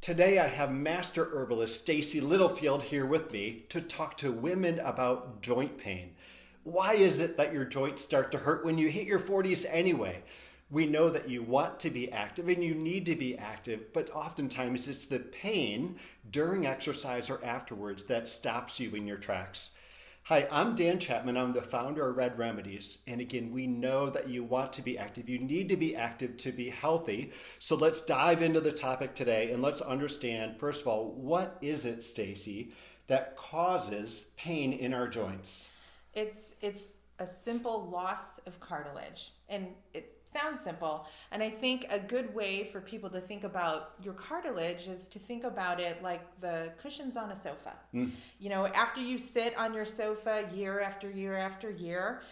Today I have Master Herbalist Stacey Littlefield here with me to talk to women about joint pain. Why is it that your joints start to hurt when you hit your 40s anyway? We know that you want to be active and you need to be active, but oftentimes it's the pain during exercise or afterwards that stops you in your tracks. Hi, I'm Dan Chapman. I'm the founder of Remedies. And again, we know that you want to be active. You need to be active to be healthy. So let's dive into the topic today and let's understand, first of all, what is it, Stacey, that causes pain in our joints? It's a simple loss of cartilage, and it sounds simple. And I think a good way for people to think about your cartilage is to think about it like the cushions on a sofa. You know, after you sit on your sofa year after year after year,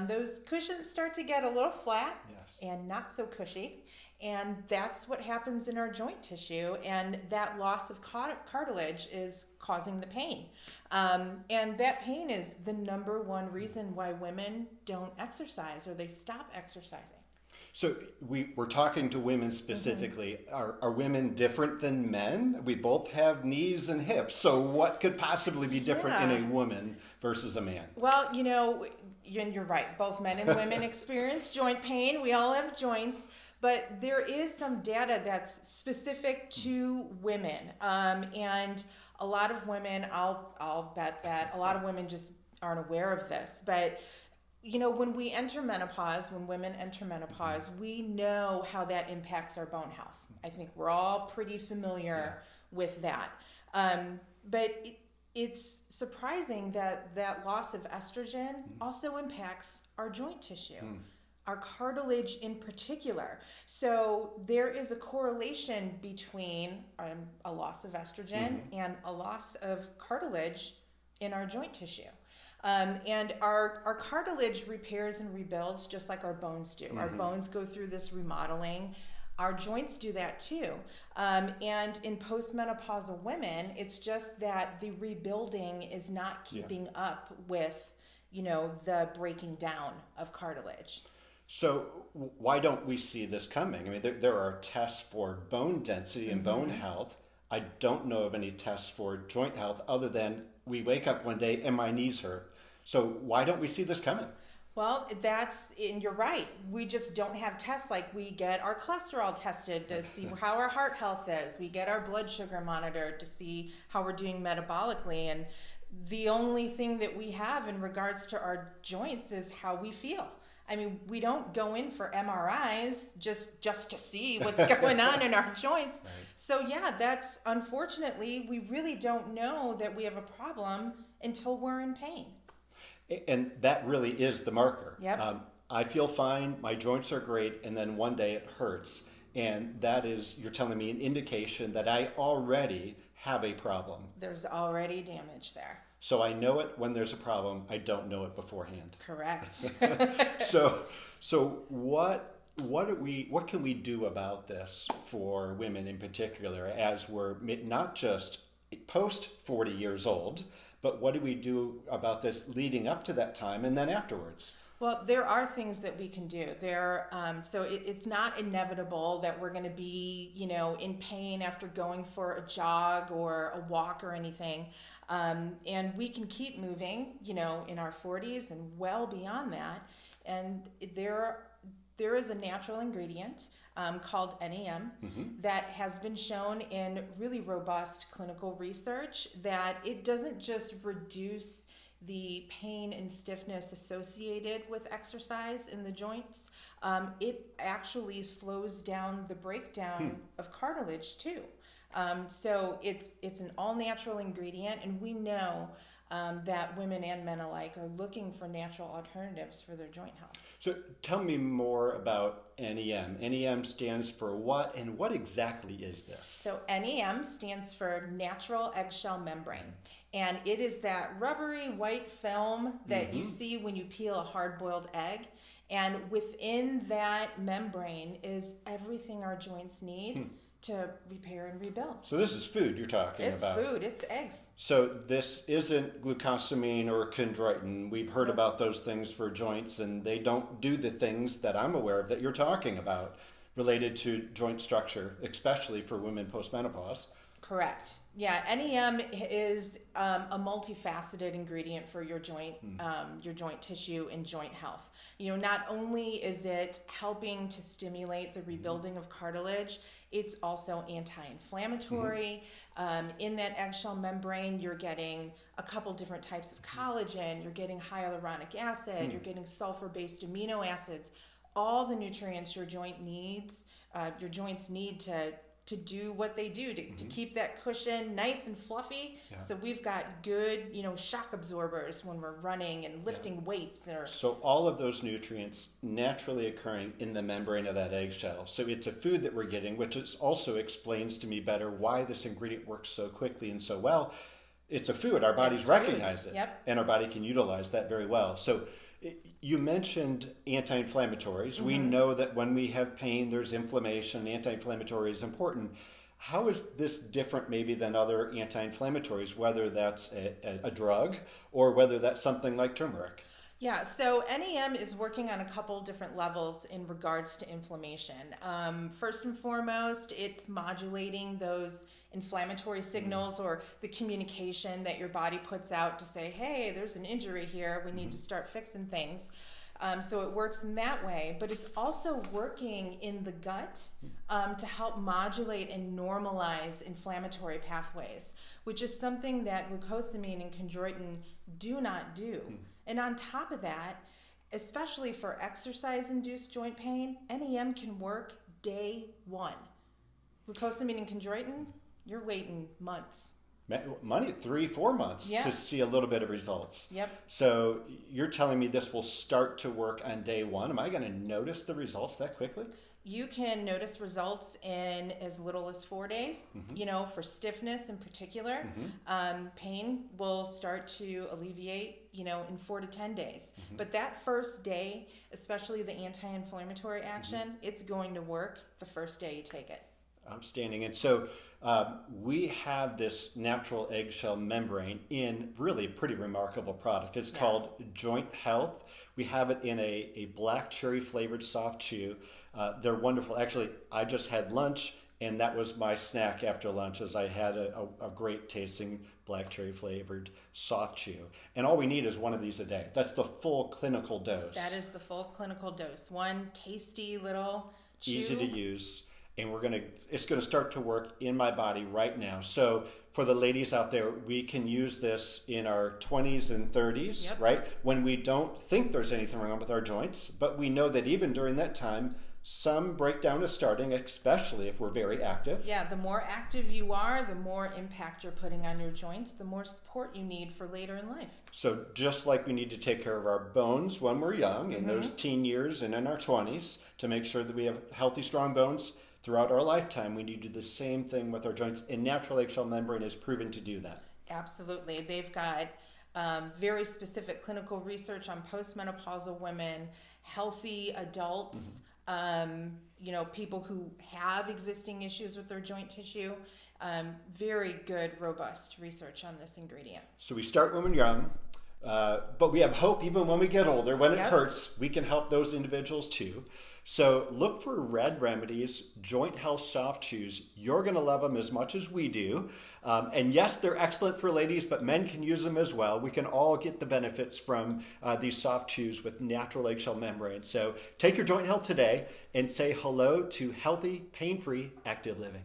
those cushions start to get a little flat and not so cushy. And that's what happens in our joint tissue, and that loss of cartilage is causing the pain. And that pain is the number one reason why women don't exercise or they stop exercising. So we're talking to women specifically. Are women different than men? We both have knees and hips. So what could possibly be different in a woman versus a man? Well, you know, and you're right. Both men and women experience joint pain. We all have joints. But there is some data that's specific to women. And a lot of women, I'll bet that a lot of women just aren't aware of this. But you know, when we enter menopause, when women enter menopause, we know how that impacts our bone health. I think we're all pretty familiar with that. But it's surprising that that loss of estrogen also impacts our joint tissue, our cartilage in particular. So there is a correlation between a loss of estrogen and a loss of cartilage in our joint tissue. And our cartilage repairs and rebuilds just like our bones do. Our bones go through this remodeling. Our joints do that too. And in postmenopausal women, it's just that the rebuilding is not keeping up with, you know, the breaking down of cartilage. So why don't we see this coming? I mean, there are tests for bone density and bone health. I don't know of any tests for joint health other than we wake up one day and my knees hurt. So why don't we see this coming? Well, and you're right. We just don't have tests like we get our cholesterol tested to see how our heart health is. We get our blood sugar monitored to see how we're doing metabolically. And the only thing that we have in regards to our joints is how we feel. I mean, we don't go in for MRIs just to see what's going on in our joints. Right. So yeah, that's unfortunately, we really don't know that we have a problem until we're in pain. And that really is the marker. Yep. I feel fine, my joints are great, and then one day it hurts. And that is, you're telling me, an indication that I already have a problem. There's already damage there. So I know it when there's a problem. I don't know it beforehand. Correct. So what can we do about this for women in particular, as we're not just post 40 years old, but what do we do about this leading up to that time and then afterwards? Well, there are things that we can do. It's not inevitable that we're going to be, you know, in pain after going for a jog or a walk or anything. And we can keep moving, you know, in our 40s and well beyond that. And there is a natural ingredient called NEM that has been shown in really robust clinical research that it doesn't just reduce the pain and stiffness associated with exercise in the joints. It actually slows down the breakdown of cartilage too. So it's an all-natural ingredient, and we know that women and men alike are looking for natural alternatives for their joint health. So tell me more about NEM. NEM stands for what, and what exactly is this? So NEM stands for Natural Eggshell Membrane, and it is that rubbery white film that you see when you peel a hard-boiled egg. And within that membrane is everything our joints need to repair and rebuild. So this is food you're talking about. It's food, it's eggs. So this isn't glucosamine or chondroitin. We've heard about those things for joints, and they don't do the things that I'm aware of that you're talking about. related to joint structure, especially for women postmenopause. Correct. Yeah, NEM is a multifaceted ingredient for your joint tissue and joint health. Not only is it helping to stimulate the rebuilding of cartilage, it's also anti-inflammatory. In that eggshell membrane, you're getting a couple different types of collagen. You're getting hyaluronic acid. You're getting sulfur-based amino acids. All the nutrients your joints need to do what they do to keep that cushion nice and fluffy. Yeah. So we've got good, shock absorbers when we're running and lifting weights. So all of those nutrients naturally occurring in the membrane of that eggshell. So it's a food that we're getting, which also explains to me better why this ingredient works so quickly and so well. It's a food. Our bodies recognize it. Yep. And our body can utilize that very well. So you mentioned anti-inflammatories. We know that when we have pain, there's inflammation. Anti-inflammatory is important. How is this different maybe than other anti-inflammatories, whether that's a drug or whether that's something like turmeric? Yeah, so NEM is working on a couple different levels in regards to inflammation. First and foremost, it's modulating those inflammatory signals or the communication that your body puts out to say, hey, there's an injury here, we need to start fixing things. So it works in that way, but it's also working in the gut to help modulate and normalize inflammatory pathways, which is something that glucosamine and chondroitin do not do. And on top of that, especially for exercise-induced joint pain, NEM can work day one. Glucosamine and chondroitin, you're waiting months. 3-4 months to see a little bit of results. Yep. So you're telling me this will start to work on day one. Am I going to notice the results that quickly? You can notice results in as little as 4 days. For stiffness in particular. Pain will start to alleviate, in 4 to 10 days. But that first day, especially the anti-inflammatory action, it's going to work the first day you take it. Outstanding. And so we have this natural eggshell membrane in really a pretty remarkable product. It's called Joint Health. We have it in a black cherry flavored soft chew. They're wonderful. Actually, I just had lunch, and that was my snack after lunch, as I had a great tasting black cherry flavored soft chew. And all we need is one of these a day. That's the full clinical dose. That is the full clinical dose. One tasty little chew. Easy to use. And it's gonna start to work in my body right now. So for the ladies out there, we can use this in our 20s and 30s, right? When we don't think there's anything wrong with our joints, but we know that even during that time, some breakdown is starting, especially if we're very active. Yeah, the more active you are, the more impact you're putting on your joints, the more support you need for later in life. So just like we need to take care of our bones when we're young, in those teen years and in our 20s, to make sure that we have healthy, strong bones, throughout our lifetime, we need to do the same thing with our joints, and natural eggshell membrane is proven to do that. Absolutely. They've got very specific clinical research on postmenopausal women, healthy adults, people who have existing issues with their joint tissue. Very good, robust research on this ingredient. So we start when we're young, but we have hope even when we get older. When it hurts, we can help those individuals too. So look for Red Remedies Joint Health Soft Chews. You're going to love them as much as we do. And yes, they're excellent for ladies, but men can use them as well. We can all get the benefits from these soft chews with natural eggshell membrane. So take your joint health today and say hello to healthy, pain-free, active living.